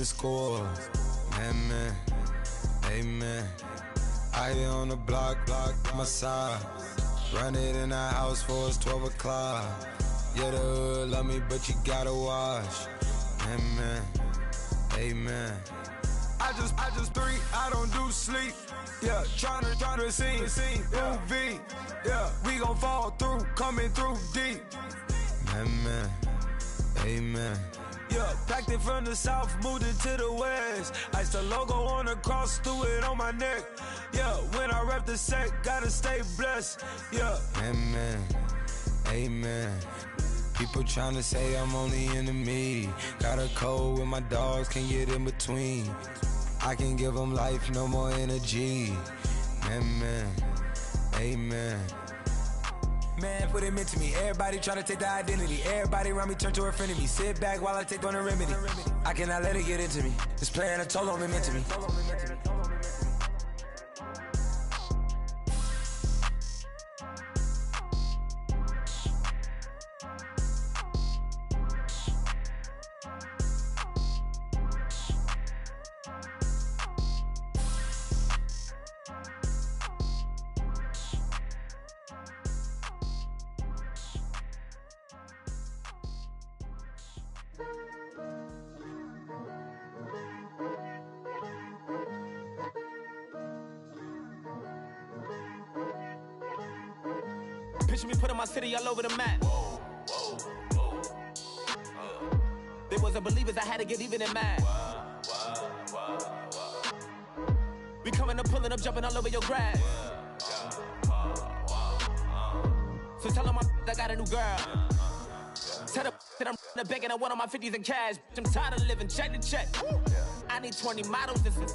keeping score. Man, amen. I here on the block, my side. Run it in the house for it's 12 o'clock. Yeah, the hood love me, but you gotta watch. Amen. I just three, I don't do sleep. Yeah, tryna see UV. Yeah, we gon' fall through, coming through deep. Amen. Yeah, packed it from the south, moved it to the west. Iced the logo on the cross, threw it on my neck. Yeah, when I rep the set, gotta stay blessed. Yeah, amen. People tryna say I'm on the enemy. Got a code with my dogs, can't get in between. I can give them life, no more energy. Amen. Man, what it meant to me. Everybody try to take the identity. Everybody around me turn to a friend of me. Sit back while I take on a remedy. I cannot let it get into me. This playing a toll on me meant to me. Picture me putting my city all over the map. They wasn't believers, I had to get even and mad. We coming up, pulling up, jumping all over your grass. So tell them I got a new girl. Tell them that I'm the bank and I want on my 50s in cash. I'm tired of living check to check. I need 20 models. This is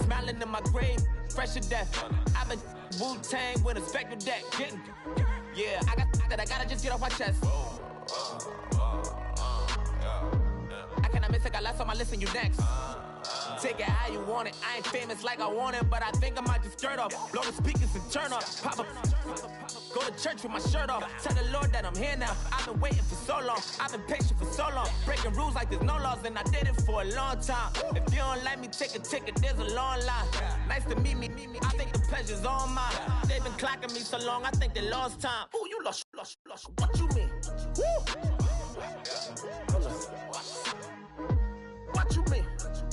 smiling in my grave, fresh to death. I've been Wu-Tang with a spectral deck. Yeah, I gotta just get off my chest. I cannot miss it, got lots on my list and you next. Take it how you want it. I ain't famous like I want it, but I think I might just skirt off. Blow the speakers and turn off. Pop up, go to church with my shirt off. Tell the Lord that I'm here now. I've been waiting for so long. I've been patient for so long. Breaking rules like there's no laws, and I did it for a long time. If you don't like me, take a ticket. There's a long line. Nice to meet me. I think the pleasure's all mine. They've been clocking me so long, I think they lost time. Ooh, you lost. What you mean? Woo! What you mean?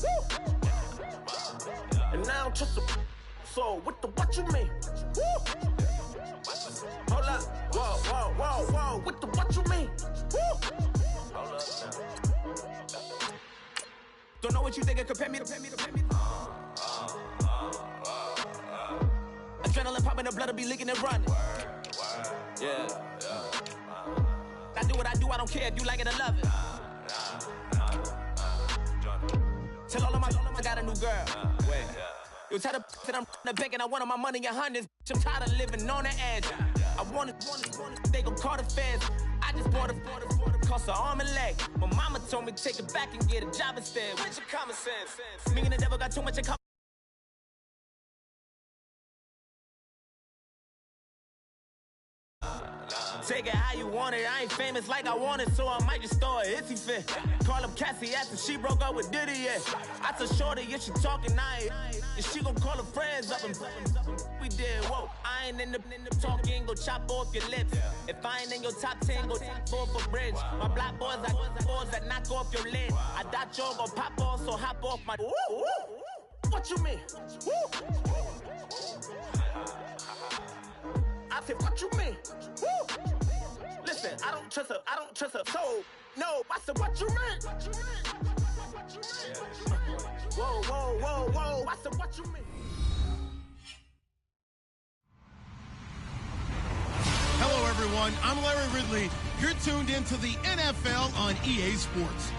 Woo! And now I'm just a so what you mean? Woo! Hold up, whoa, what you mean? Woo! Hold up. Don't know what you think it compare me to. Adrenaline popping, the blood'll be leaking and running. Yeah. I do what I do, I don't care if you like it or love it. Tell all of my I got a new girl. Wait. You tell the that I'm the bank and I want all my money in hundreds. I'm tired of living on the edge. I want it, they gon' call the feds. I just bought a cost an arm and leg. My mama told me take it back and get a job instead. Where's your common sense? Me and the devil got too much in common. Take it how you want it. I ain't famous like I want it, so I might just throw a hissy fit. Call up Cassie after she broke up with Diddy, yeah. I told Shorty if she talking, and she gon' call her friends up and we did, whoa. I ain't in the talking, go chop off your lips. If I ain't in your top 10, go top 4 for bridge. My black boys like boys that knock off your lid. I thought y'all gon' pop off, so hop off my. What you mean? I said, what you mean? Woo! Listen, I don't trust her. So, no, I said, what you mean? Whoa. I said, what you mean? Hello, everyone. I'm Larry Ridley. You're tuned into the NFL on EA Sports.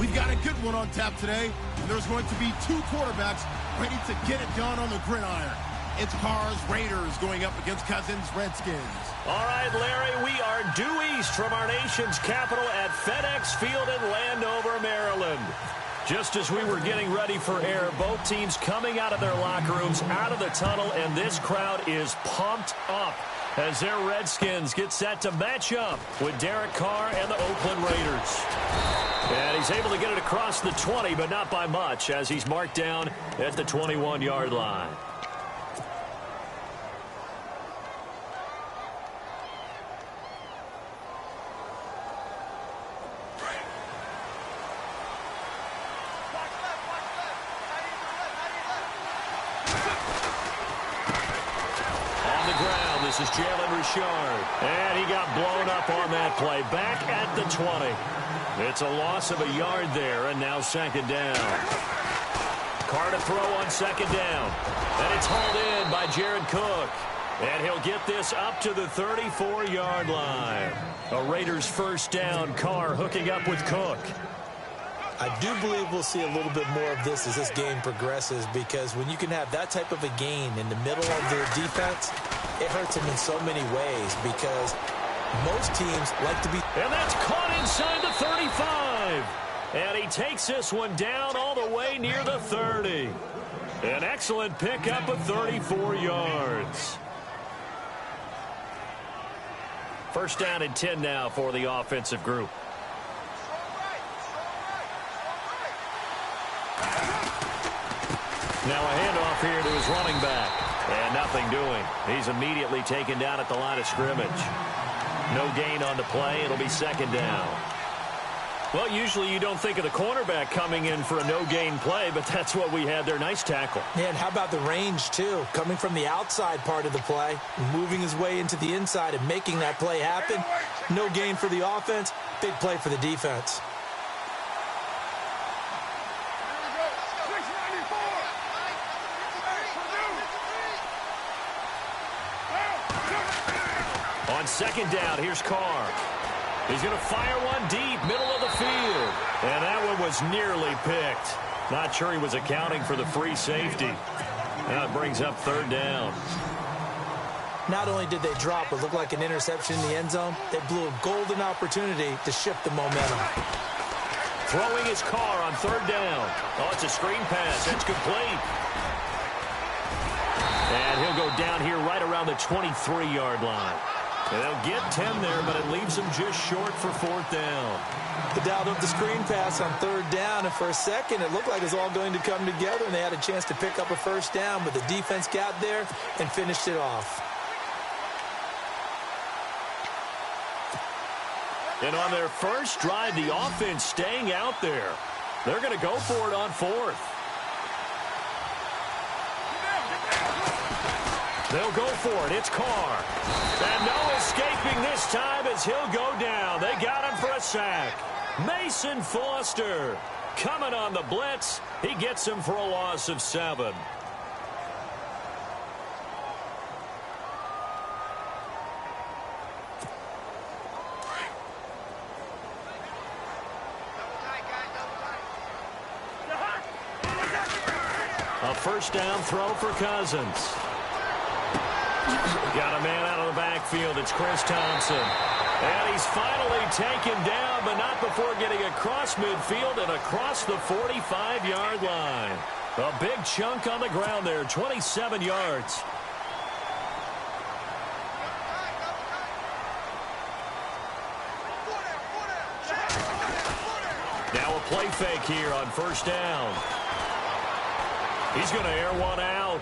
We've got a good one on tap today, and there's going to be two quarterbacks ready to get it done on the gridiron. It's Carr's Raiders going up against Cousins' Redskins. All right, Larry, we are due east from our nation's capital at FedEx Field in Landover, Maryland. Just as we were getting ready for air, both teams coming out of their locker rooms, out of the tunnel, and this crowd is pumped up as their Redskins get set to match up with Derek Carr and the Oakland Raiders. And he's able to get it across the 20, but not by much, as he's marked down at the 21-yard line. This is Jalen Richard. And he got blown up on that play. Back at the 20. It's a loss of a yard there, and now second down. Carr to throw on second down. And it's hauled in by Jared Cook. And he'll get this up to the 34-yard line. A Raiders first down. Carr hooking up with Cook. I do believe we'll see a little bit more of this as this game progresses, because when you can have that type of a gain in the middle of their defense, it hurts them in so many ways, because most teams like to be... And that's caught inside the 35. And he takes this one down all the way near the 30. An excellent pickup of 34 yards. First down and 10 now for the offensive group. Now a handoff here to his running back. And nothing doing. He's immediately taken down at the line of scrimmage. No gain on the play. It'll be second down. Well, usually you don't think of the cornerback coming in for a no-gain play, but that's what we had there. Nice tackle. Yeah, and how about the range, too? Coming from the outside part of the play, moving his way into the inside and making that play happen. No gain for the offense. Big play for the defense. On second down, here's Carr. He's going to fire one deep, middle of the field. And that one was nearly picked. Not sure he was accounting for the free safety. Now it brings up third down. Not only did they drop what looked like an interception in the end zone, they blew a golden opportunity to shift the momentum. Throwing his Carr on third down. Oh, it's a screen pass. It's complete. And he'll go down here right around the 23-yard line. And they'll get 10 there, but it leaves them just short for fourth down. The doubt of the screen pass on third down, and for a second it looked like it was all going to come together, and they had a chance to pick up a first down, but the defense got there and finished it off. And on their first drive, the offense staying out there. They're going to go for it on fourth. They'll go for it. It's Carr. And no escaping this time as he'll go down. They got him for a sack. Mason Foster coming on the blitz. He gets him for a loss of 7. A first down throw for Cousins. Got a man out of the backfield. It's Chris Thompson. And he's finally taken down, but not before getting across midfield and across the 45-yard line. A big chunk on the ground there, 27 yards. Now a play fake here on first down. He's going to air one out.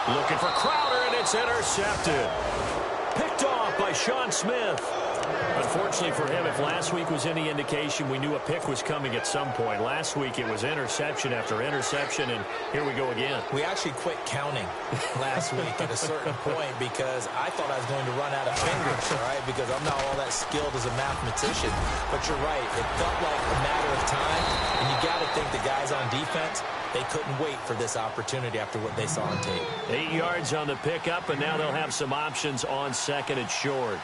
Looking for Crowder, and it's intercepted. Picked off by Sean Smith. Unfortunately for him, if last week was any indication, we knew a pick was coming at some point. Last week it was interception after interception, and here we go again. We actually quit counting last week at a certain point because I thought I was going to run out of fingers, all right, because I'm not all that skilled as a mathematician. But you're right. It felt like a matter of time, and you got to think the guys on defense, they couldn't wait for this opportunity after what they saw on tape. 8 yards on the pickup, and now they'll have some options on second and short.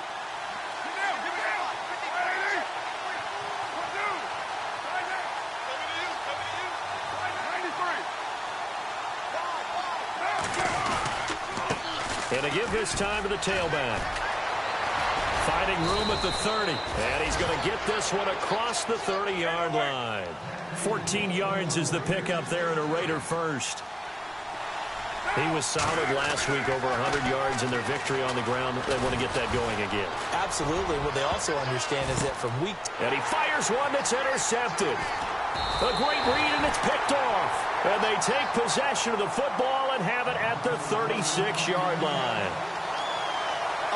And to give his time to the tailback. Finding room at the 30. And he's going to get this one across the 30-yard line. 14 yards is the pickup there in a Raider first. He was solid last week, over 100 yards in their victory on the ground. They want to get that going again. Absolutely. What they also understand is that from week and he fires one that's intercepted. A great read, and it's picked off. And they take possession of the football and have it at the 36-yard line.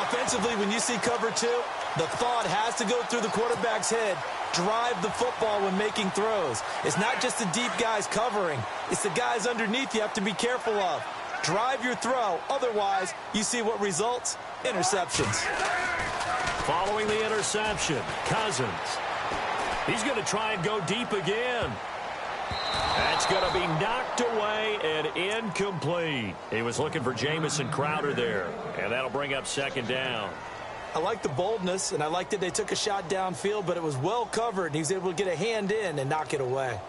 Offensively, when you see cover two, the thought has to go through the quarterback's head. Drive the football when making throws. It's not just the deep guys covering. It's the guys underneath you have to be careful of. Drive your throw. Otherwise, you see what results? Interceptions. Following the interception, Cousins. He's going to try and go deep again. That's going to be knocked away and incomplete. He was looking for Jamison Crowder there, and that'll bring up second down. I like the boldness, and I like that they took a shot downfield, but it was well covered, and he was able to get a hand in and knock it away.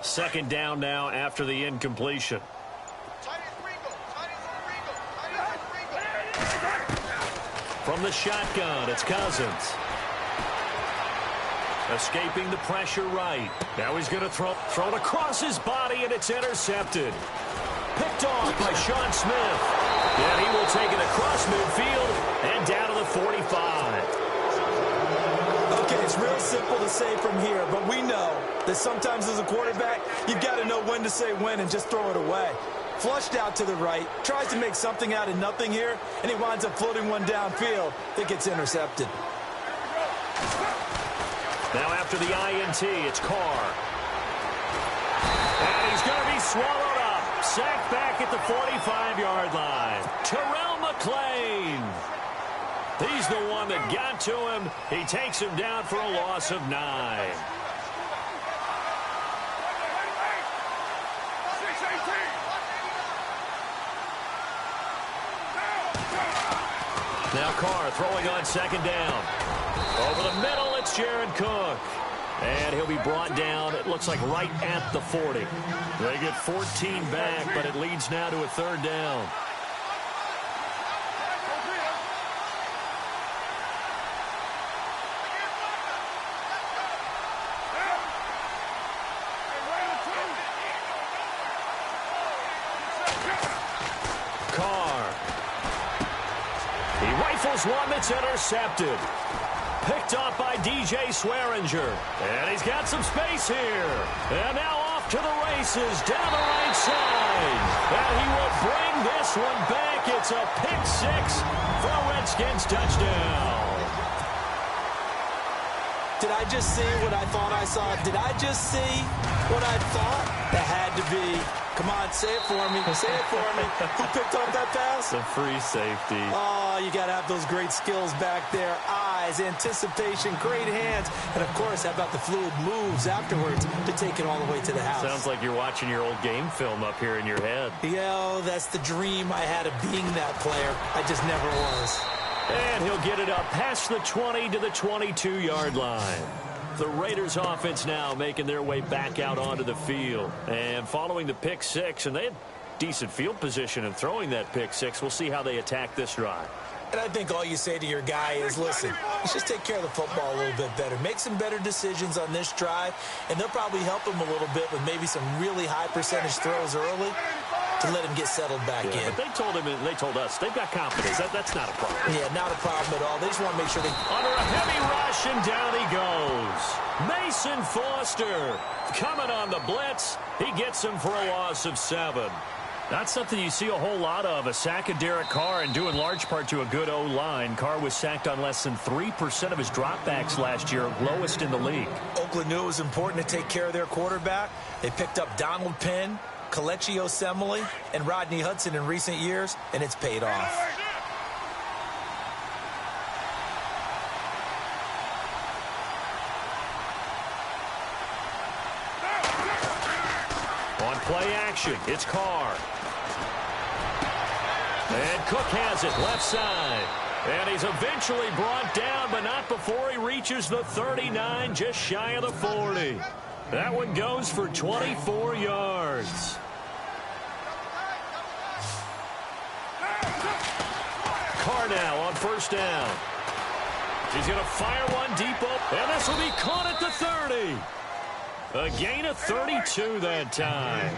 Second down now after the incompletion. From the shotgun, it's Cousins. Escaping the pressure right. Now he's going to throw it across his body, and it's intercepted. Picked off by Sean Smith. And he will take it across midfield and down to the 45. Okay, it's real simple to say from here, but we know that sometimes as a quarterback, you've got to know when to say when and just throw it away. Flushed out to the right, tries to make something out of nothing here, and he winds up floating one downfield that gets intercepted. Now after the INT, it's Carr. And he's going to be swallowed up. Sacked back at the 45-yard line. Terrell McClain. He's the one that got to him. He takes him down for a loss of 9. Now Carr throwing on second down. Over the middle, it's Jared Cook. And he'll be brought down, it looks like right at the 40. They get 14 back, but it leads now to a third down. One that's intercepted. Picked off by DJ Swearinger. And he's got some space here. And now off to the races down the right side. And he will bring this one back. It's a pick six for a Redskins touchdown. Did I just see what I thought I saw? Did I just see what I thought? That had to be. Come on, say it for me. Say it for me. Who picked up that pass? The free safety. Oh, you got to have those great skills back there. Eyes, anticipation, great hands. And, of course, how about the fluid moves afterwards to take it all the way to the house? Sounds like you're watching your old game film up here in your head. Yo, that's the dream I had of being that player. I just never was. And he'll get it up past the 20 to the 22-yard line. The Raiders offense now making their way back out onto the field. And following the pick six, and they had decent field position in throwing that pick six. We'll see how they attack this drive. And I think all you say to your guy is, listen, let's just take care of the football a little bit better. Make some better decisions on this drive, and they'll probably help him a little bit with maybe some really high percentage throws early to let him get settled back in. But they told him, and they told us, they've got confidence. That's not a problem. Yeah, not a problem at all. They just want to make sure they... Under a heavy rush, and down he goes. Mason Foster coming on the blitz. He gets him for a loss of 7. Not something you see a whole lot of, a sack of Derek Carr, and due in large part to a good O-line. Carr was sacked on less than 3% of his dropbacks last year, lowest in the league. Oakland knew it was important to take care of their quarterback. They picked up Donald Penn, Kelechi Osemele, and Rodney Hudson in recent years, and it's paid off. On play action, it's Carr. And Cook has it left side. And he's eventually brought down, but not before he reaches the 39, just shy of the 40. That one goes for 24 yards. score now on first down. He's going to fire one deep open, and this will be caught at the 30. A gain of 32 that time.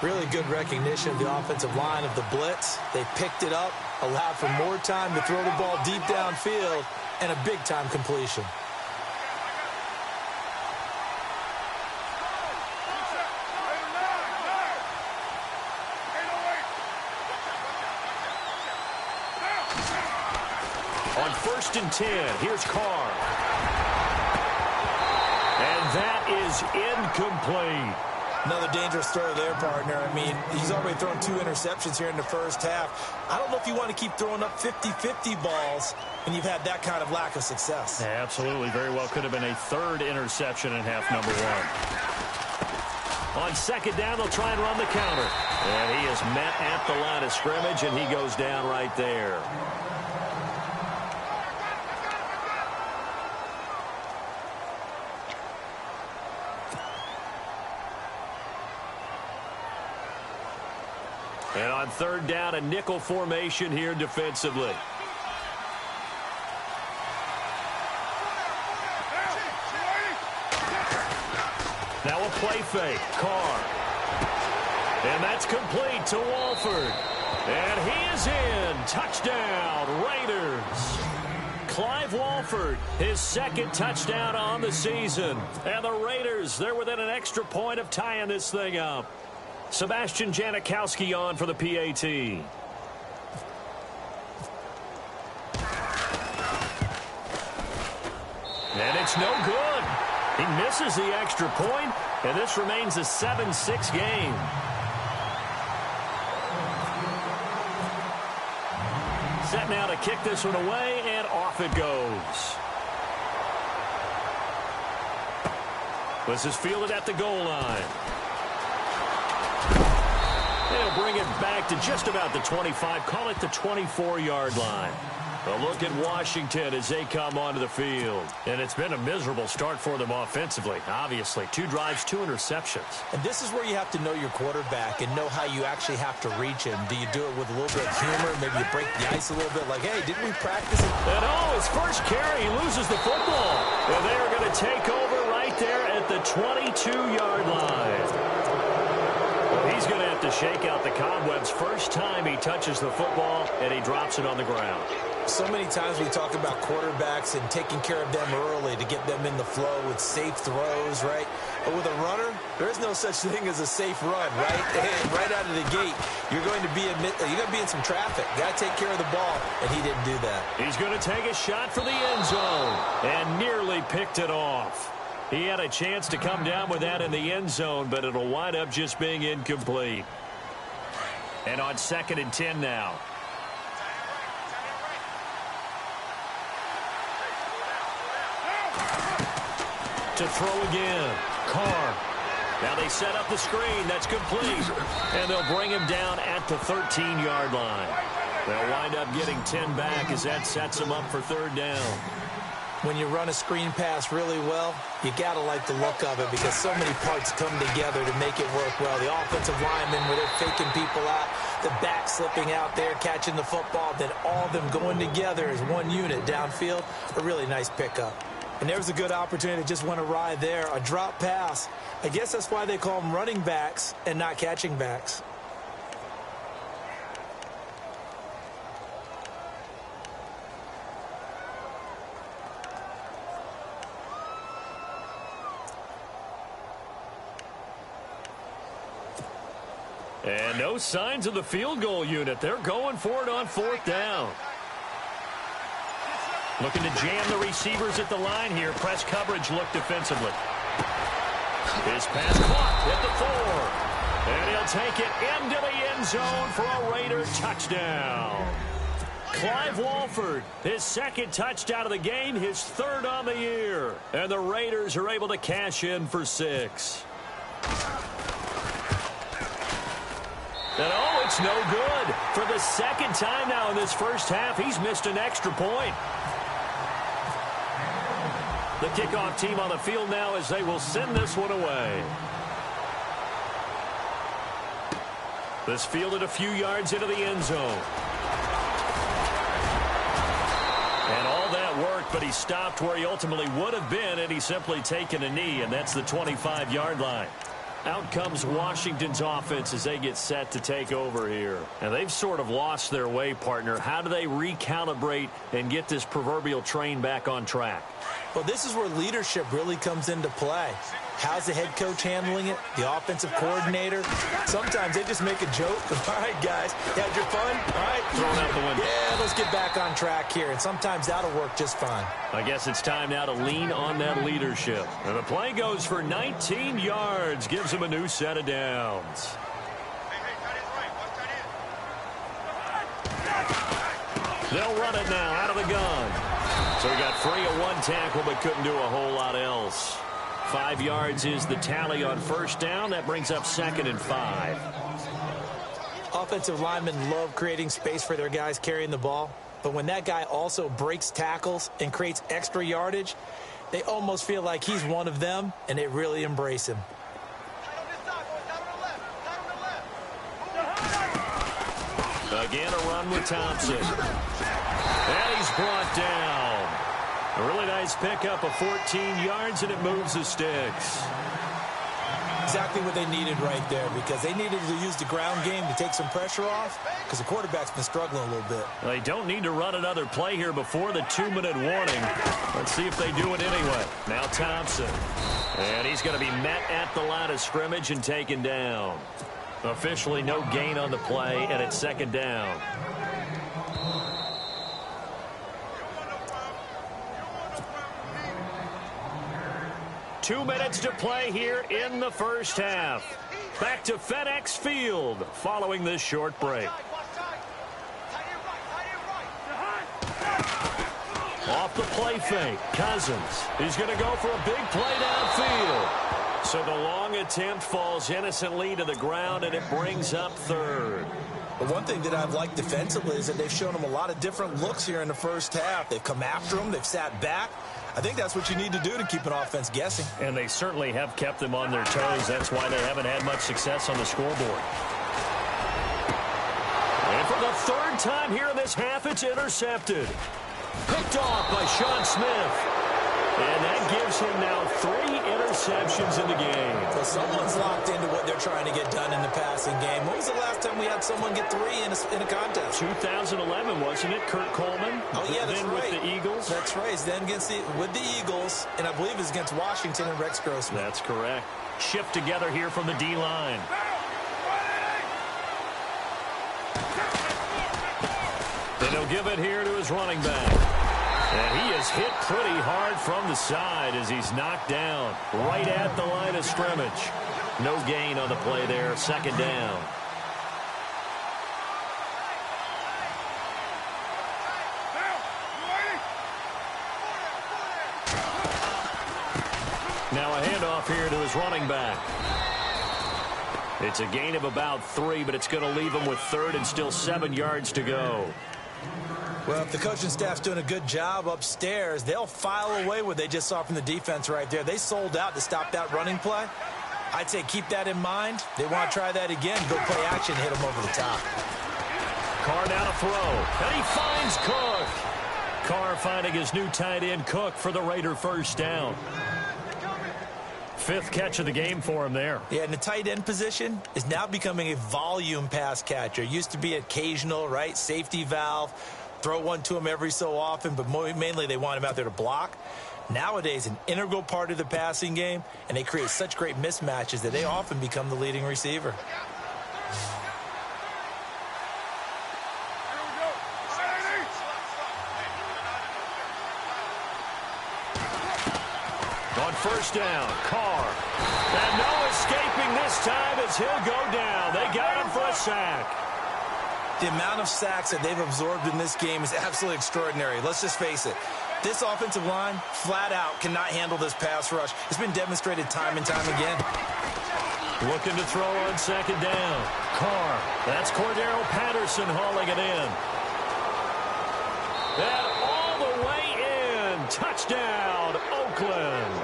Really good recognition of the offensive line of the blitz. They picked it up, allowed for more time to throw the ball deep downfield, and a big-time completion. On 1st and 10, here's Carr. And that is incomplete. Another dangerous throw there, partner. I mean, he's already thrown 2 interceptions here in the first half. I don't know if you want to keep throwing up 50-50 balls when you've had that kind of lack of success. Yeah, absolutely. Very well could have been a 3rd interception in half number 1. On 2nd down, they'll try and run the counter. And he is met at the line of scrimmage, and he goes down right there. And on 3rd down, a nickel formation here defensively. Now a play fake. Carr. And that's complete to Walford. And he is in. Touchdown, Raiders. Clive Walford, his 2nd touchdown on the season. And the Raiders, they're within an extra point of tying this thing up. Sebastian Janikowski on for the PAT. And it's no good. He misses the extra point, and this remains a 7-6 game. Set now to kick this one away, and off it goes. This is fielded at the goal line. They'll bring it back to just about the 25. Call it the 24-yard line. A look at Washington as they come onto the field. And it's been a miserable start for them offensively, obviously. 2 drives, 2 interceptions. And this is where you have to know your quarterback and know how you actually have to reach him. Do you do it with a little bit of humor? Maybe you break the ice a little bit like, hey, didn't we practice it? And his first carry, he loses the football. And they are going to take over right there at the 22-yard line. He's going to have to shake out the cobwebs first time he touches the football, and he drops it on the ground. So many times we talk about quarterbacks and taking care of them early to get them in the flow with safe throws, right? But with a runner, there is no such thing as a safe run, right? And right out of the gate, you're going to be in some traffic. Got to take care of the ball, and he didn't do that. He's going to take a shot for the end zone and nearly picked it off. He had a chance to come down with that in the end zone, but it'll wind up just being incomplete. And on 2nd and 10 now. To throw again. Carr. Now they set up the screen. That's complete. And they'll bring him down at the 13-yard line. They'll wind up getting 10 back as that sets them up for 3rd down. When you run a screen pass really well, you got to like the look of it because so many parts come together to make it work well. The offensive linemen where they're faking people out, the back slipping out there, catching the football, then all of them going together as one unit downfield, a really nice pickup. And there's a good opportunity to just want to ride there, a drop pass. I guess that's why they call them running backs and not catching backs. And no signs of the field goal unit. They're going for it on 4th down. Looking to jam the receivers at the line here. Press coverage look defensively. His pass caught at the 4. And he'll take it into the end zone for a Raider touchdown. Clive Walford, his 2nd touchdown of the game, his 3rd on the year. And the Raiders are able to cash in for 6. And it's no good. For the 2nd time now in this first half, he's missed an extra point. The kickoff team on the field now as they will send this one away. This fielded a few yards into the end zone. but he stopped where he ultimately would have been, and he's simply taken a knee, and that's the 25-yard line. Out comes Washington's offense as they get set to take over here. And they've sort of lost their way, partner. How do they recalibrate and get this proverbial train back on track? Well, this is where leadership really comes into play. How's the head coach handling it? The offensive coordinator? Sometimes they just make a joke. All right, guys, you had your fun? All right. Throwing out the window. Yeah, let's get back on track here. And sometimes that'll work just fine. I guess it's time now to lean on that leadership. And the play goes for 19 yards. Gives him a new set of downs. They'll run it now out of the gun. So he got free of one tackle but couldn't do a whole lot else. 5 yards is the tally on first down. That brings up 2nd and 5. Offensive linemen love creating space for their guys carrying the ball. But when that guy also breaks tackles and creates extra yardage, they almost feel like he's one of them, and they really embrace him. Again, a run with Thompson. And he's brought down. A really nice pickup of 14 yards, and it moves the sticks. Exactly what they needed right there, because they needed to use the ground game to take some pressure off, because the quarterback's been struggling a little bit. They don't need to run another play here before the 2-minute warning. Let's see if they do it anyway. Now Thompson. And he's going to be met at the line of scrimmage and taken down. Officially no gain on the play, and it's 2nd down. Two minutes to play here in the first half. Back to FedEx Field following this short break. Off the play fake, Cousins. He's going to go for a big play downfield. So the long attempt falls innocently to the ground, and it brings up 3rd. But one thing that I've liked defensively is that they've shown him a lot of different looks here in the first half. They've come after him. They've sat back. I think that's what you need to do to keep an offense guessing. And they certainly have kept them on their toes. That's why they haven't had much success on the scoreboard. And for the 3rd time here in this half, it's intercepted. Picked off by Sean Smith. And that gives him now 3 interceptions in the game. Well, someone's locked into what they're trying to get done in the passing game. When was the last time we had someone get 3 in a contest? 2011, wasn't it? Kurt Coleman. Oh, yeah, that's then right. With the Eagles. That's right. Then with the Eagles, and I believe it's against Washington and Rex Grossman. That's correct. Shift together here from the D-line. And he'll give it here to his running back. And he is hit pretty hard from the side as he's knocked down right at the line of scrimmage. No gain on the play there. 2nd down. Now a handoff here to his running back. It's a gain of about 3, but it's going to leave him with 3rd and still 7 yards to go. Well, if the coaching staff's doing a good job upstairs, they'll file away what they just saw from the defense right there. They sold out to stop that running play. I'd say keep that in mind. They want to try that again, go play action, hit them over the top. Carr now to throw, and he finds Cook. Carr finding his new tight end, Cook, for the Raider 1st down. 5th catch of the game for him there. Yeah, and the tight end position is now becoming a volume pass catcher. Used to be occasional, right? Safety valve. Throw one to him every so often, but mainly they want him out there to block. Nowadays, an integral part of the passing game, and they create such great mismatches that they often become the leading receiver. On 1st down, Carr. And no escaping this time as he'll go down. They got him for a sack. The amount of sacks that they've absorbed in this game is absolutely extraordinary. Let's just face it. This offensive line, flat out, cannot handle this pass rush. It's been demonstrated time and time again. Looking to throw on 2nd down. Carr. That's Cordero Patterson hauling it in. And all the way in. Touchdown, Oakland.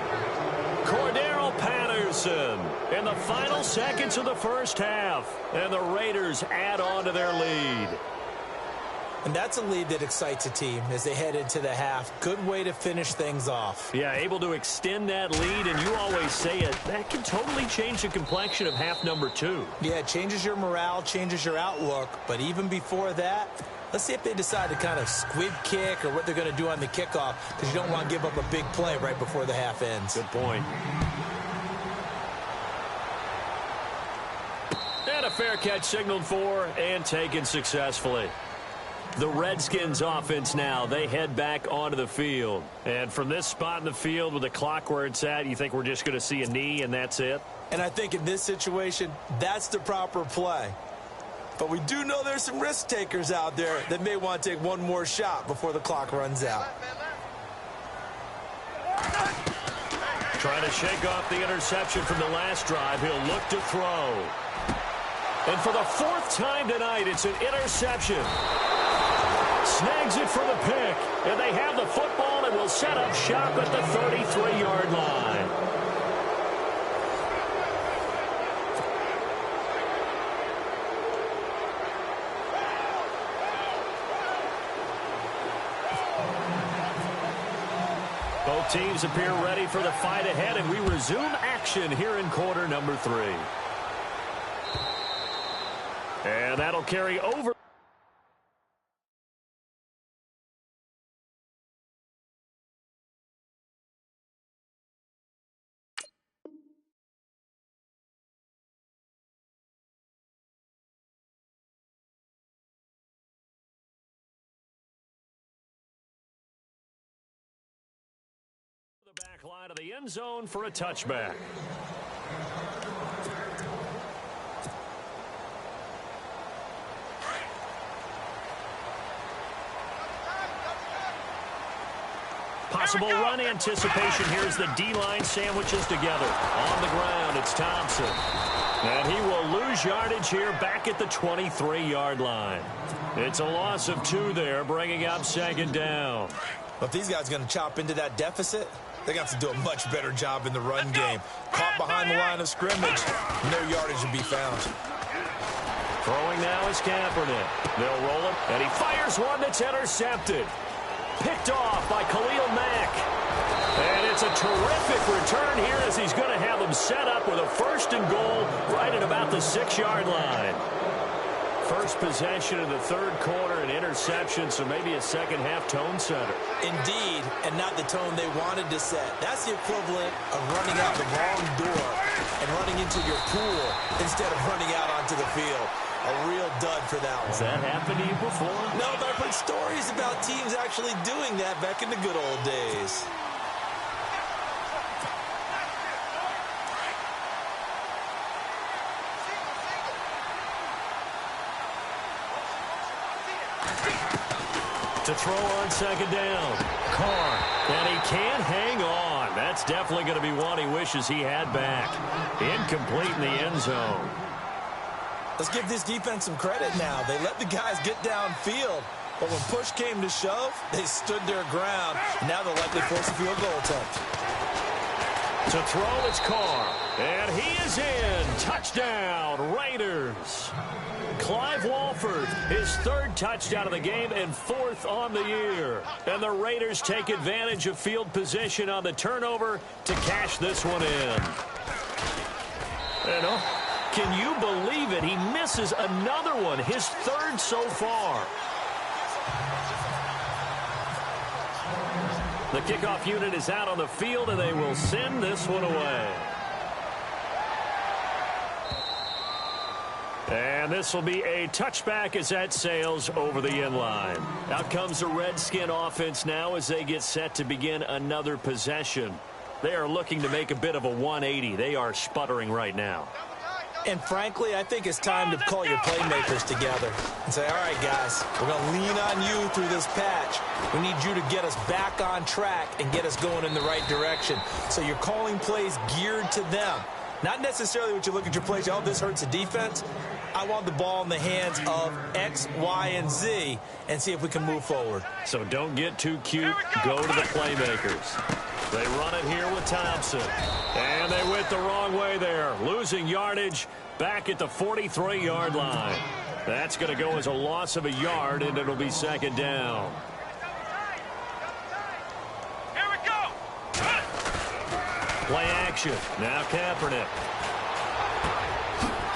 Cordero Patterson in the final seconds of the first half. And the Raiders add on to their lead. And that's a lead that excites a team as they head into the half. Good way to finish things off. Yeah, able to extend that lead, and you always say it, that can totally change the complexion of half number 2. Yeah, it changes your morale, changes your outlook. But even before that, let's see if they decide to kind of squib kick or what they're going to do on the kickoff, because you don't want to give up a big play right before the half ends. Good point. And a fair catch signaled for and taken successfully. The Redskins offense now, they head back onto the field. And from this spot in the field with the clock where it's at, you think we're just going to see a knee and that's it? And I think in this situation, that's the proper play. But we do know there's some risk takers out there that may want to take one more shot before the clock runs out. Trying to shake off the interception from the last drive. He'll look to throw. And for the 4th time tonight, it's an interception. Snags it for the pick. And they have the football and will set up shop at the 33-yard line. Both teams appear ready for the fight ahead, and we resume action here in quarter number 3. And that'll carry over. The back line of the end zone for a touchback. Possible run anticipation here as the D-line sandwiches together. On the ground, it's Thompson. And he will lose yardage here back at the 23-yard line. It's a loss of 2 there, bringing up 2nd down. Well, if these guys are going to chop into that deficit, they're going to have to do a much better job in the run game. Caught behind the line of scrimmage, no yardage to be found. Throwing now is Kaepernick. They'll roll it, and he fires one that's intercepted. Picked off by Khalil Mack. And it's a terrific return here as he's going to have them set up with a 1st and goal right at about the 6-yard line. First possession of the 3rd quarter, an interception, so maybe a second-half tone setter. Indeed, and not the tone they wanted to set. That's the equivalent of running out the wrong door and running into your pool instead of running out onto the field. A real dud for that one. Has that happened to you before? No, but I've heard stories about teams actually doing that back in the good old days. To throw on 2nd down. Carr. And he can't hang on. That's definitely going to be one he wishes he had back. Incomplete in the end zone. Let's give this defense some credit now. They let the guys get downfield. But when push came to shove, they stood their ground. Now they'll likely force a field goal attempt. To throw, it's Carr. And he is in. Touchdown, Raiders. Clive Walford, his 3rd touchdown of the game and 4th on the year. And the Raiders take advantage of field position on the turnover to cash this one in. And can you believe it? He misses another one, his 3rd so far. The kickoff unit is out on the field, and they will send this one away. And this will be a touchback as that sails over the end line. Out comes the Redskin offense now as they get set to begin another possession. They are looking to make a bit of a 180. They are sputtering right now. And frankly, I think it's time to call your playmakers together and say, all right, guys, we're going to lean on you through this patch. We need you to get us back on track and get us going in the right direction. So you're calling plays geared to them. Not necessarily what you look at your plays, oh, this hurts the defense. I want the ball in the hands of X, Y, and Z and see if we can move forward. So don't get too cute. Go to the playmakers. They run it here with Thompson. And they went the wrong way there. Losing yardage back at the 43-yard line. That's going to go as a loss of a yard, and it'll be second down. Here we go. Play action. Now Kaepernick.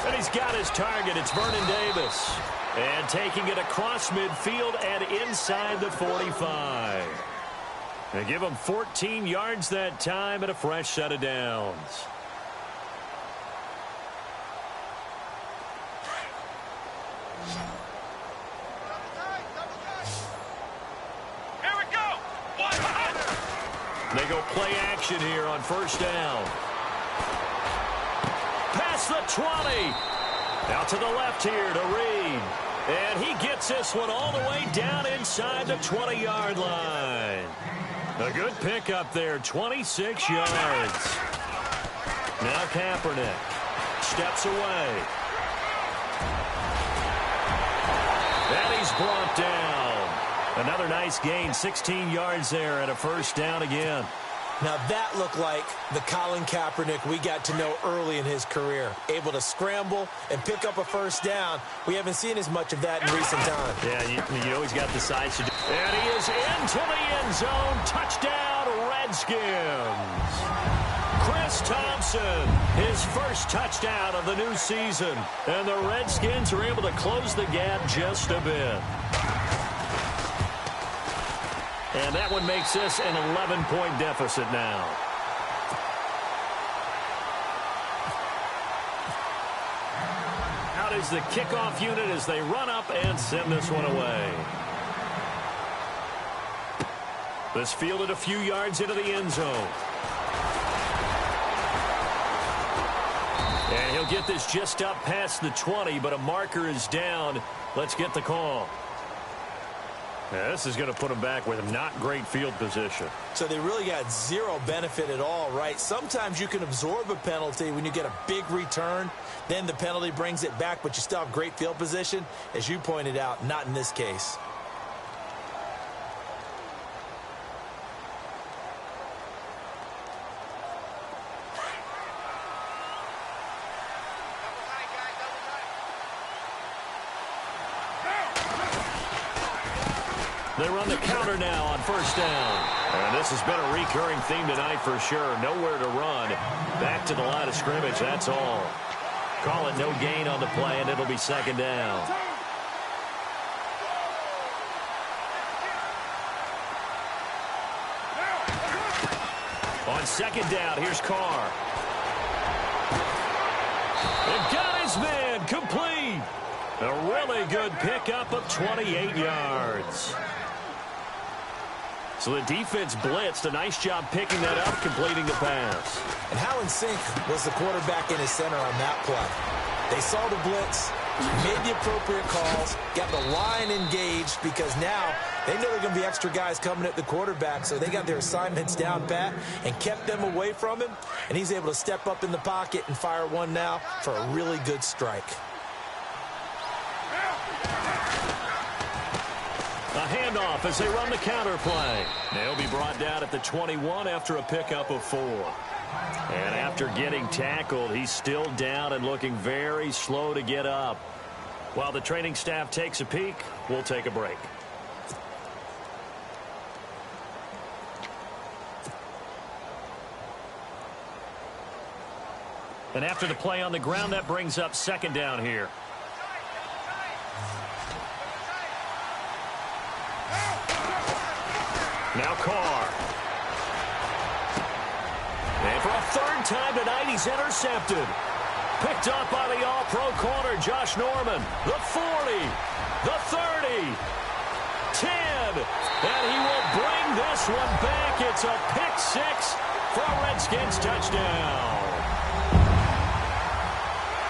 And he's got his target. It's Vernon Davis. And taking it across midfield and inside the 45. They give him 14 yards that time and a fresh set of downs. Here we go. They go play action here on first down. Past the 20. Out to the left here to Reed. And he gets this one all the way down inside the 20-yard line. A good pickup there, 26 yards. Now Kaepernick steps away. And he's brought down. Another nice gain, 16 yards there and a first down again. Now that looked like the Colin Kaepernick we got to know early in his career. Able to scramble and pick up a first down. We haven't seen as much of that in recent times. Yeah, you always got the size to do. And he is into the end zone. Touchdown, Redskins. Chris Thompson, his first touchdown of the new season. And the Redskins are able to close the gap just a bit. And that one makes this an 11-point deficit now. Out is the kickoff unit as they run up and send this one away. This fielded a few yards into the end zone. And he'll get this just up past the 20, but a marker is down. Let's get the call. Yeah, this is going to put them back with not great field position. So they really got zero benefit at all, right? Sometimes you can absorb a penalty when you get a big return. Then the penalty brings it back, but you still have great field position. As you pointed out, not in this case. They run the counter now on first down. And this has been a recurring theme tonight for sure. Nowhere to run. Back to the line of scrimmage, that's all. Call it no gain on the play, and it'll be second down. On second down, here's Carr. And got his man complete. A really good pickup of 28 yards. So the defense blitzed. A nice job picking that up, completing the pass. And how in sync was the quarterback in his center on that play? They saw the blitz, made the appropriate calls, got the line engaged because now they know there are going to be extra guys coming at the quarterback, so they got their assignments down pat and kept them away from him, and he's able to step up in the pocket and fire one now for a really good strike. A handoff as they run the counter play. They'll be brought down at the 21 after a pickup of 4. And after getting tackled, he's still down and looking very slow to get up. While the training staff takes a peek, we'll take a break. And after the play on the ground, that brings up second down here. Now Carr. And for a third time tonight, he's intercepted. Picked up by the all-pro corner, Josh Norman. The 40, the 30, 10. And he will bring this one back. It's a pick six for a Redskins touchdown.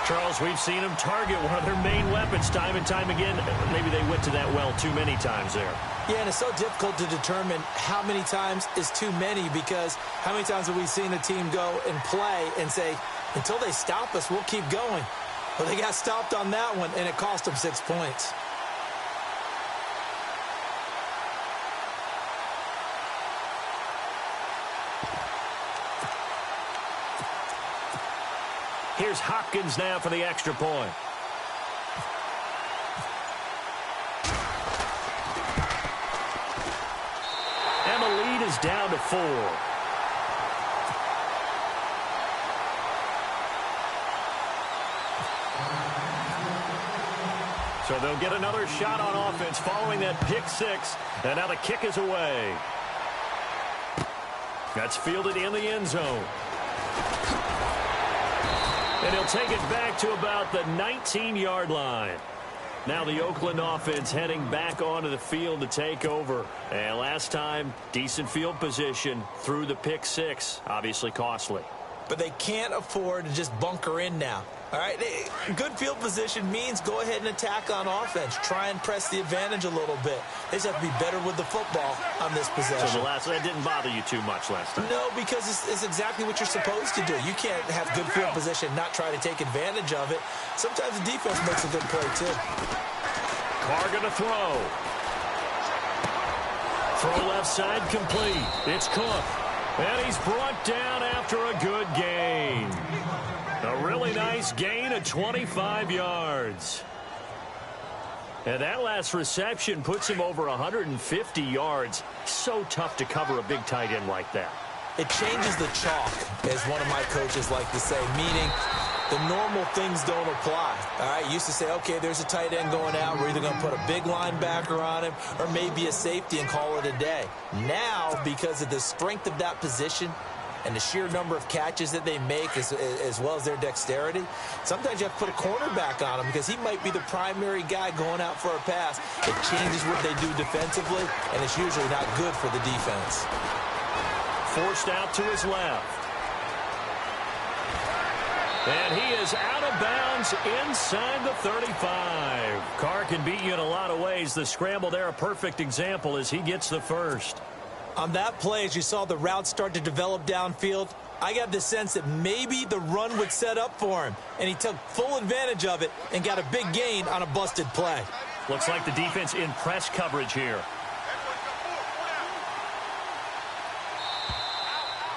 Charles, we've seen them target one of their main weapons time and time again. Maybe they went to that well too many times there. Yeah, and it's so difficult to determine how many times is too many because how many times have we seen a team go and play and say, until they stop us, we'll keep going. Well, they got stopped on that one, and it cost them 6 points. Here's Hopkins now for the extra point. to 4. So they'll get another shot on offense following that pick 6. And now the kick is away. That's fielded in the end zone. And he'll take it back to about the 19-yard line. Now the Oakland offense heading back onto the field to take over. And last time, decent field position through the pick 6. Obviously costly. But they can't afford to just bunker in now. All right, good field position means go ahead and attack on offense. Try and press the advantage a little bit. They just have to be better with the football on this possession. So that didn't bother you too much last time? No, because it's exactly what you're supposed to do. You can't have good field position and not try to take advantage of it. Sometimes the defense makes a good play, too. Carr going to throw. Throw left side complete. It's Cook. And he's brought down after a good gain. A really nice gain of 25 yards. And that last reception puts him over 150 yards. So tough to cover a big tight end like that. It changes the chalk, as one of my coaches like to say, meaning the normal things don't apply. All right, used to say, okay, there's a tight end going out. We're either going to put a big linebacker on him or maybe a safety and call it a day. Now, because of the strength of that position and the sheer number of catches that they make as well as their dexterity, sometimes you have to put a cornerback on him because he might be the primary guy going out for a pass. It changes what they do defensively, and it's usually not good for the defense. Forced out to his left. And he is out of bounds inside the 35. Carr can beat you in a lot of ways. The scramble there, a perfect example as he gets the first. On that play, as you saw the route start to develop downfield, I got the sense that maybe the run would set up for him. And he took full advantage of it and got a big gain on a busted play. Looks like the defense in press coverage here.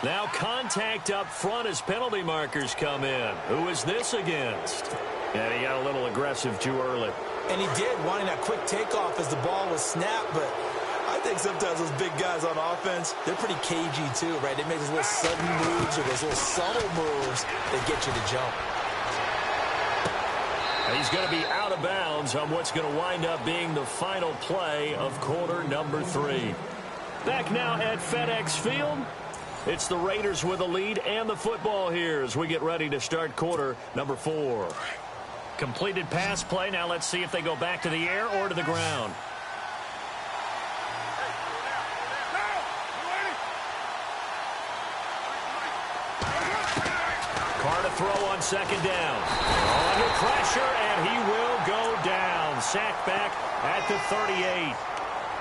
Now contact up front as penalty markers come in. Who is this against? And he got a little aggressive too early. And he did, wanting that quick takeoff as the ball was snapped, but I think sometimes those big guys on offense, they're pretty cagey too, right? They make those little sudden moves or those little subtle moves that get you to jump. He's going to be out of bounds on what's going to wind up being the final play of quarter number 3. Back now at FedEx Field. It's the Raiders with a lead and the football here as we get ready to start quarter number 4. Completed pass play. Now let's see if they go back to the air or to the ground. Carr to throw on second down. Under pressure, and he will go down. Sacked back at the 38.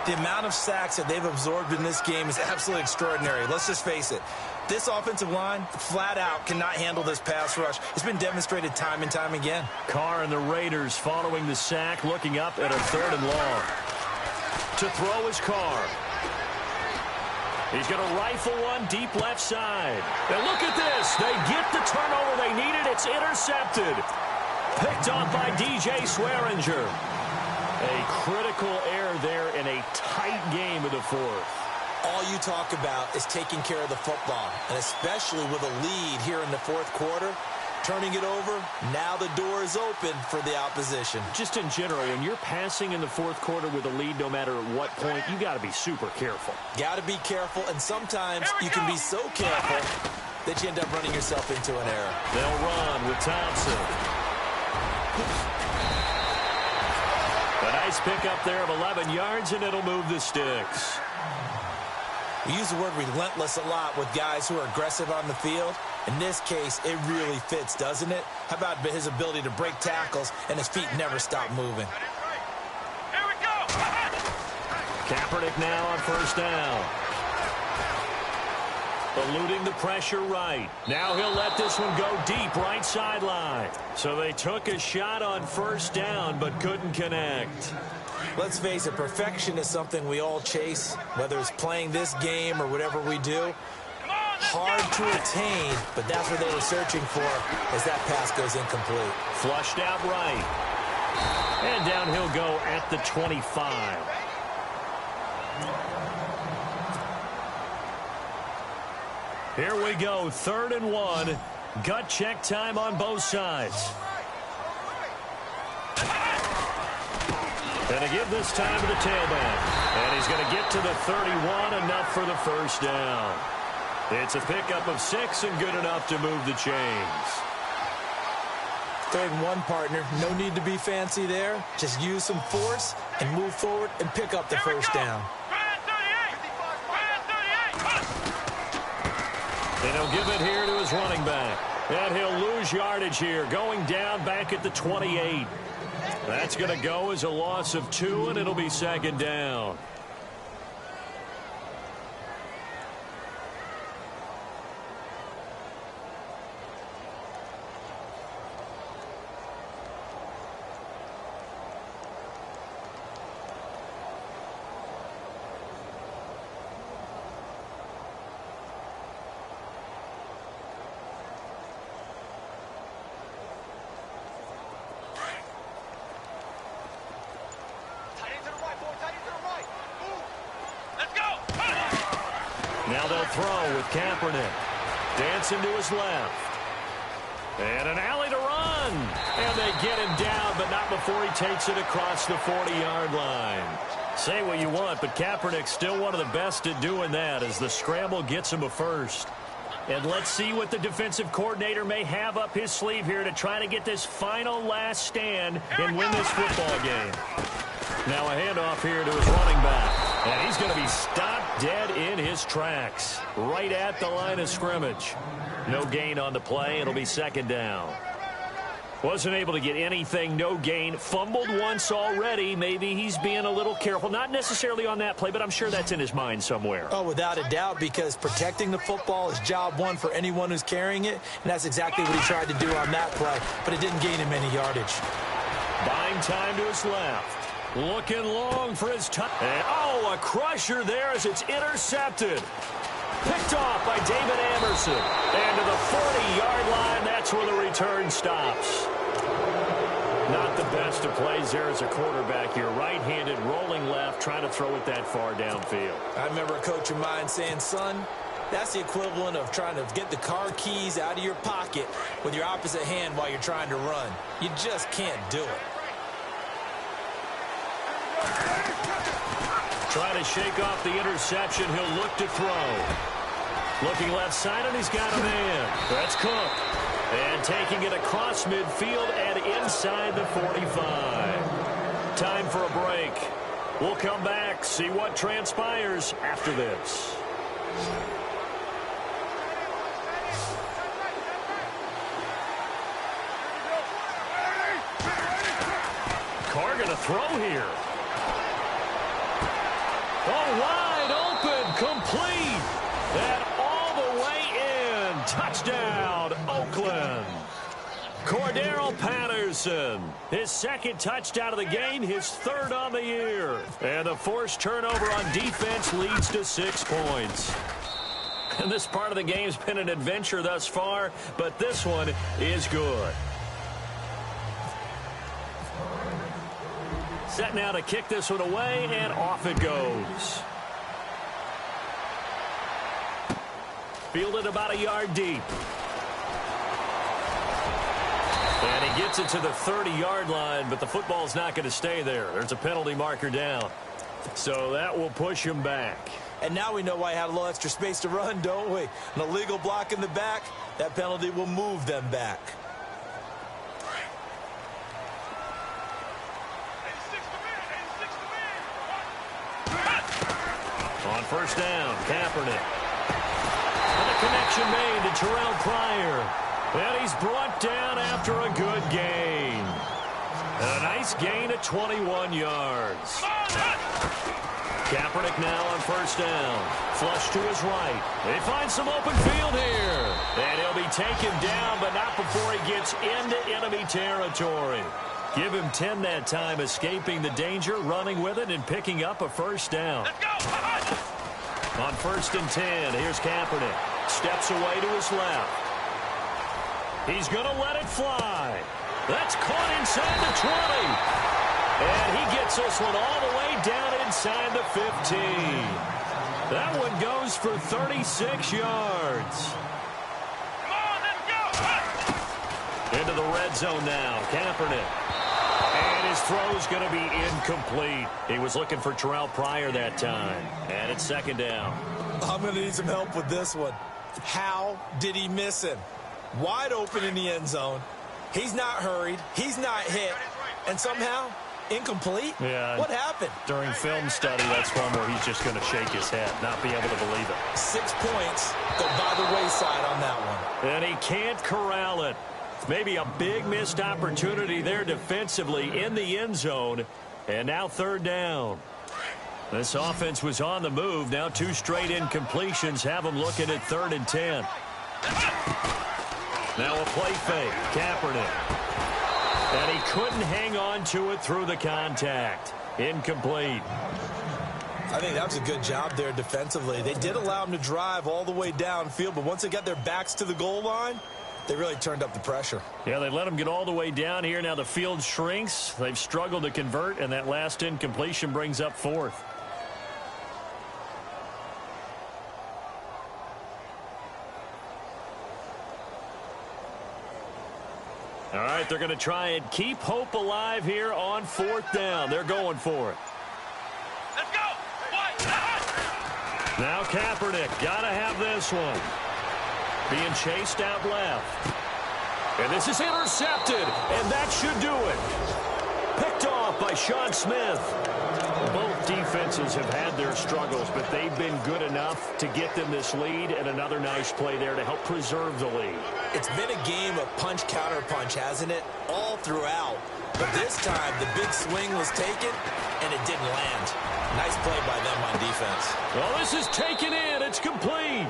The amount of sacks that they've absorbed in this game is absolutely extraordinary. Let's just face it. This offensive line, flat out, cannot handle this pass rush. It's been demonstrated time and time again. Carr and the Raiders following the sack, looking up at a 3rd and long. To throw is Carr. He's going to rifle one deep left side. And look at this. They get the turnover they needed. It's intercepted. Picked off by DJ Swearinger. A critical error there in a tight game of the 4th. All you talk about is taking care of the football, and especially with a lead here in the 4th quarter, turning it over, now the door is open for the opposition. Just in general, when you're passing in the 4th quarter with a lead, no matter at what point, you got to be super careful. Got to be careful, and sometimes you can be so careful that you end up running yourself into an error. They'll run with Thompson. A nice pickup there of 11 yards, and it'll move the sticks. We use the word relentless a lot with guys who are aggressive on the field. In this case, it really fits, doesn't it? How about his ability to break tackles and his feet never stop moving? Here we go! Kaepernick now on first down. Eluding the pressure right. Now he'll let this one go deep right sideline. So they took a shot on first down but couldn't connect. Let's face it, perfection is something we all chase, whether it's playing this game or whatever we do. Hard to attain, but that's what they were searching for as that pass goes incomplete. Flushed out right. And down he'll go at the 25. Here we go, 3rd and 1. Gut check time on both sides. Going to give this time to the tailback. And he's going to get to the 31, enough for the first down. It's a pickup of 6 and good enough to move the chains. 3rd and 1, partner. No need to be fancy there. Just use some force and move forward and pick up the first down. And he'll give it here to his running back. And he'll lose yardage here, going down back at the 28. That's going to go as a loss of 2, and it'll be 2nd down. Now they'll throw with Kaepernick. Dancing to his left. And an alley to run. And they get him down, but not before he takes it across the 40-yard line. Say what you want, but Kaepernick's still one of the best at doing that as the scramble gets him a first. And let's see what the defensive coordinator may have up his sleeve here to try to get this final last stand and win this football game. Now a handoff here to his running back. And he's going to be stopped dead in his tracks, right at the line of scrimmage. No gain on the play. It'll be 2nd down. Wasn't able to get anything, no gain. Fumbled once already. Maybe he's being a little careful. Not necessarily on that play, but I'm sure that's in his mind somewhere. Oh, without a doubt, because protecting the football is job one for anyone who's carrying it, and that's exactly what he tried to do on that play, but it didn't gain him any yardage. Buying time to his left. Looking long for his touch. Oh, a crusher there as it's intercepted. Picked off by David Amerson. And to the 40-yard line, that's where the return stops. Not the best of plays there as a quarterback. You're right-handed, rolling left, trying to throw it that far downfield. I remember a coach of mine saying, son, that's the equivalent of trying to get the car keys out of your pocket with your opposite hand while you're trying to run. You just can't do it. Trying to shake off the interception. He'll look to throw. Looking left side, and he's got a man. That's Cook. And taking it across midfield and inside the 45. Time for a break. We'll come back, see what transpires after this. Carr going to throw here. Oh, wide open, complete, and all the way in. Touchdown, Oakland. Cordero Patterson, his 2nd touchdown of the game, his 3rd on the year. And the forced turnover on defense leads to 6 points. And this part of the game's been an adventure thus far, but this one is good. Set now to kick this one away, and off it goes. Fielded about a yard deep. And he gets it to the 30-yard line, but the football's not going to stay there. There's a penalty marker down. So that will push him back. And now we know why he had a little extra space to run, don't we? An illegal block in the back, that penalty will move them back. On first down, Kaepernick. And the connection made to Terrell Pryor. And he's brought down after a good gain. And a nice gain at 21 yards. Kaepernick now on first down. Flush to his right. They find some open field here. And he'll be taken down, but not before he gets into enemy territory. Give him 10 that time, escaping the danger, running with it, and picking up a first down. Let's go! On 1st and 10, here's Kaepernick. Steps away to his left. He's going to let it fly. That's caught inside the 20. And he gets this one all the way down inside the 15. That one goes for 36 yards. Come on, let's go. Into the red zone now. Kaepernick. And his throw's going to be incomplete. He was looking for Terrell Pryor that time. And it's second down. I'm going to need some help with this one. How did he miss him? Wide open in the end zone. He's not hurried. He's not hit. And somehow, incomplete? Yeah. What happened? During film study, that's one where he's just going to shake his head, not be able to believe it. 6 points go by the wayside on that one. And he can't corral it. Maybe a big missed opportunity there defensively in the end zone. And now third down. This offense was on the move. Now 2 straight incompletions have them looking at 3rd and 10. Now a play fake. Kaepernick. And he couldn't hang on to it through the contact. Incomplete. I think that was a good job there defensively. They did allow him to drive all the way downfield, but once they got their backs to the goal line, they really turned up the pressure. Yeah, they let him get all the way down here. Now the field shrinks. They've struggled to convert, and that last incompletion brings up 4th. All right, they're going to try and keep hope alive here on 4th down. They're going for it. Let's go. Now Kaepernick, got to have this one. Being chased out left. And this is intercepted, and that should do it. Picked off by Sean Smith. Both defenses have had their struggles, but they've been good enough to get them this lead, and another nice play there to help preserve the lead. It's been a game of punch-counter-punch, hasn't it? All throughout. But this time, the big swing was taken, and it didn't land. Nice play by them on defense. Well, this is taken in. It's complete.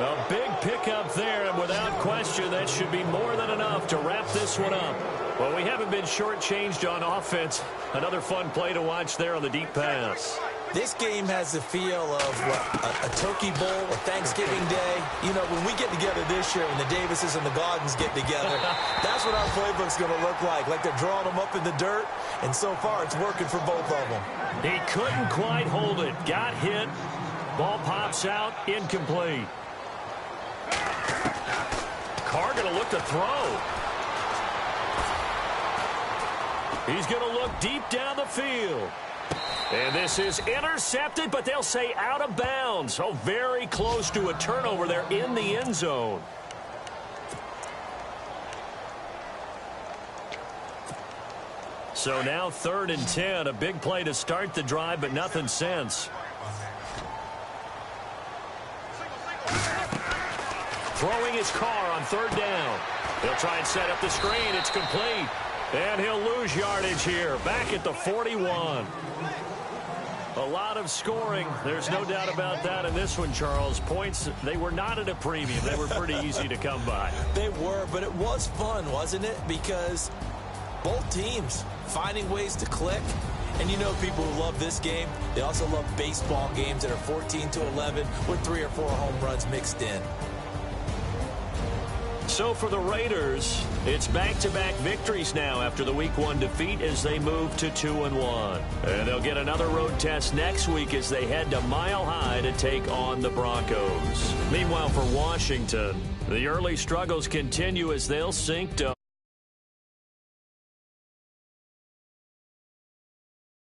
A big pickup there, and without question, that should be more than enough to wrap this one up. Well, we haven't been shortchanged on offense. Another fun play to watch there on the deep pass. This game has the feel of a Turkey Bowl, a Thanksgiving Day. You know, when we get together this year, when the Davises and the Gardens get together, that's what our playbook's going to look like they're drawing them up in the dirt, and so far it's working for both of them. He couldn't quite hold it. Got hit. Ball pops out. Incomplete. Carr going to look to throw. He's going to look deep down the field. And this is intercepted, but they'll say out of bounds. So very close to a turnover there in the end zone. So now 3rd and 10. A big play to start the drive, but nothing since. Throwing his Carr on 3rd down. He'll try and set up the screen. It's complete. And he'll lose yardage here. Back at the 41. A lot of scoring. There's no doubt about that in this one, Charles. Points, they were not at a premium. They were pretty easy to come by. They were, but it was fun, wasn't it? Because both teams finding ways to click. And you know people who love this game, they also love baseball games that are 14-11 with 3 or 4 home runs mixed in. So for the Raiders, it's back-to-back victories now after the Week 1 defeat as they move to 2-1. And they'll get another road test next week as they head to Mile High to take on the Broncos. Meanwhile, for Washington, the early struggles continue as they'll sink to